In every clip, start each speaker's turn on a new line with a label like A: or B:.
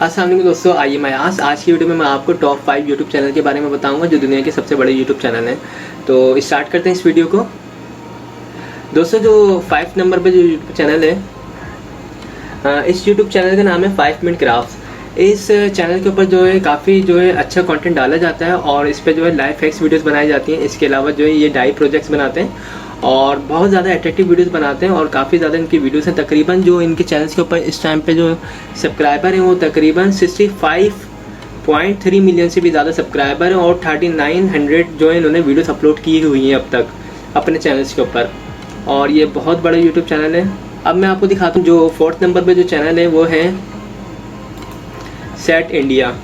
A: अस्सलाम वालेकुम दोस्तों, आइए मैं आज की वीडियो में मैं आपको टॉप 5 यूट्यूब चैनल के बारे में बताऊंगा जो दुनिया के सबसे बड़े यूट्यूब चैनल हैं। तो स्टार्ट करते हैं इस वीडियो को। दोस्तों, जो 5 नंबर पे जो यूट्यूब चैनल है, इस यूट्यूब चैनल का नाम है 5 मिनट क्राफ्ट्स। इस चैनल के ऊपर जो है काफ़ी अच्छा कंटेंट डाला जाता है और इस पर जो है लाइफ हैक्स वीडियोस बनाई जाती हैं। इसके अलावा जो है ये डाई प्रोजेक्ट्स बनाते हैं और बहुत ज़्यादा अट्रैक्टिव वीडियोस बनाते हैं और काफ़ी ज़्यादा इनकी वीडियोस हैं। तकरीबन जो इनके चैनल्स के ऊपर इस टाइम पे जो सब्सक्राइबर हैं वो तकरीबन 65.3 मिलियन से भी ज़्यादा सब्सक्राइबर हैं और 3900 जो है इन्होंने वीडियोस अपलोड की हुई हैं अब तक अपने चैनल्स के ऊपर, और ये बहुत बड़ा यूट्यूब चैनल है। अब मैं आपको दिखाता हूँ जो 4th नंबर पर जो चैनल है वो है सेट इंडिया।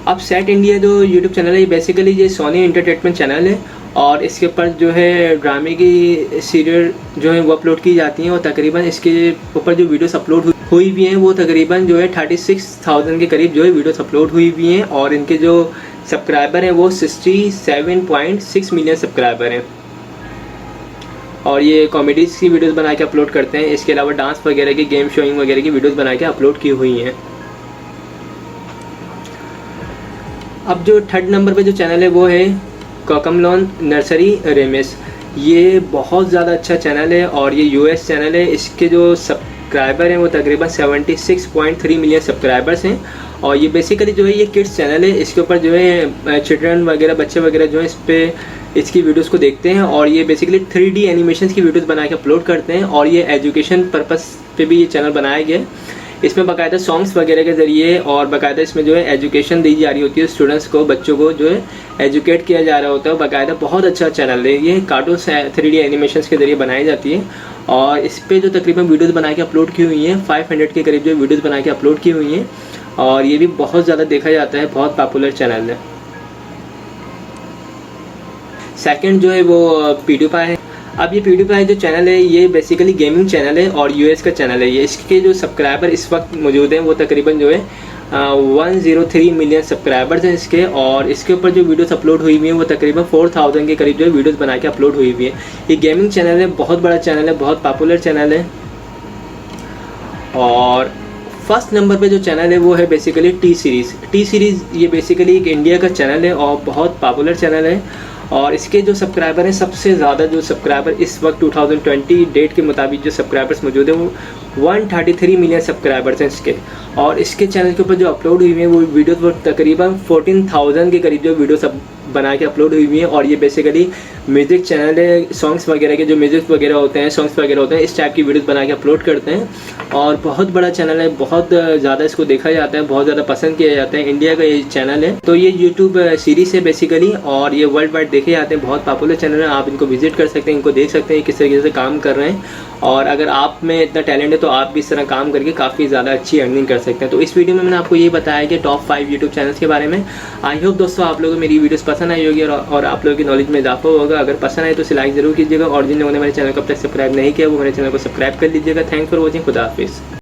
A: अब सेट इंडिया जो यूट्यूब चैनल है बेसिकली ये सोनी एंटरटेनमेंट चैनल है और इसके ऊपर जो है ड्रामे की सीरियल जो है वो अपलोड की जाती हैं और तकरीबन इसके ऊपर जो वीडियोस अपलोड हुई भी हैं वो तकरीबन जो है 36,000 के करीब जो है वीडियोस अपलोड हुई भी हैं और इनके जो सब्सक्राइबर हैं वो 67.6 मिलियन सब्सक्राइबर हैं और ये कॉमेडीज़ की वीडियोस बना के अपलोड करते हैं। इसके अलावा डांस वगैरह की, गेम शोइंग वगैरह की वीडियोस बना के अपलोड की हुई हैं। अब जो 3rd नंबर पे जो चैनल है वो है कोकमलोन नर्सरी रेमिस। ये बहुत ज़्यादा अच्छा चैनल है और ये यूएस चैनल है। इसके जो सब्सक्राइबर हैं वो तकरीबन 76.3 मिलियन सब्सक्राइबर्स हैं और ये बेसिकली जो है ये किड्स चैनल है। इसके ऊपर जो है चिल्ड्रन वगैरह, बच्चे वगैरह जो है इस पर इसकी वीडियोस को देखते हैं और ये बेसिकली 3D एनिमेशन की वीडियोस बना के अपलोड करते हैं और ये एजुकेशन पर्पस पे भी ये चैनल बनाया गया है। इसमें बाकायदा सॉन्ग्स वगैरह के ज़रिए और बाकायदा इसमें जो है एजुकेशन दी जा रही होती है स्टूडेंट्स को, बच्चों को जो है एजुकेट किया जा रहा होता है। बाकायदा बहुत अच्छा चैनल है ये। कार्टून 3D एनिमेशंस के ज़रिए बनाई जाती है और इस पर जो तकरीबन वीडियोस बना के अपलोड की हुई हैं 500 के करीब जो वीडियोस बना के अपलोड की हुई हैं और ये भी बहुत ज़्यादा देखा जाता है, बहुत पॉपुलर चैनल है। सेकंड जो है वो PewDiePie है। अब ये PewDiePie जो चैनल है ये बेसिकली गेमिंग चैनल है और यूएस का चैनल है ये। इसके जो सब्सक्राइबर इस वक्त मौजूद हैं वो तकरीबन जो है 103 मिलियन सब्सक्राइबर्स हैं इसके और इसके ऊपर जो वीडियोस अपलोड हुई हुई हैं वो तकरीबन 4000 के करीब जो है वीडियोस बना के अपलोड हुई हुई है। ये गेमिंग चैनल है, बहुत बड़ा चैनल है, बहुत पॉपुलर चैनल है। और 1st नंबर पे जो चैनल है वो है बेसिकली टी सीरीज़। ये बेसिकली एक इंडिया का चैनल है और बहुत पॉपुलर चैनल है और इसके जो सब्सक्राइबर हैं सबसे ज़्यादा जो सब्सक्राइबर इस वक्त 2020 डेट के मुताबिक जो सब्सक्राइबर्स मौजूद हैं वो 133 मिलियन सब्सक्राइबर्स हैं इसके। और इसके चैनल के ऊपर जो अपलोड हुई हैं वो वीडियोस वो तकरीबन 14,000 के करीब जो वीडियोस बना के अपलोड हुई हुई हैं और ये बेसिकली म्यूज़िक चैनल है। सॉन्ग्स वगैरह के जो म्यूज़िक वगैरह होते हैं, सॉन्ग्स वगैरह होते हैं, इस टाइप की वीडियोस बना के अपलोड करते हैं और बहुत बड़ा चैनल है, बहुत ज़्यादा इसको देखा जाता है, बहुत ज़्यादा पसंद किया जाता है। इंडिया का ये चैनल है। तो ये यूट्यूब सीरीज़ है बेसिकली और ये वर्ल्ड वाइड देखे जाते हैं, बहुत पॉपुलर चैनल है। आप इनको विजिट कर सकते हैं, इनको देख सकते हैं किस तरीके से काम कर रहे हैं और अगर आप में इतना टैलेंट है तो आप भी इस तरह काम करके काफ़ी ज़्यादा अच्छी अर्निंग कर सकते हैं। तो इस वीडियो में मैंने आपको ये बताया कि टॉप 5 यूट्यूब चैनल्स के बारे में। आई होप दोस्तों आप लोगों को मेरी वीडियोस पसंद आई होगी और आप लोगों की नॉलेज में इजाफा होगा। अगर पसंद आए तो इसे लाइक ज़रूर कीजिएगा और जिन लोगों ने मेरे चैनल को अब तक सब्सक्राइब नहीं किया वो मेरे चैनल को सब्सक्राइब कर लीजिएगा। Thanks for watching. खुदा हाफिज़।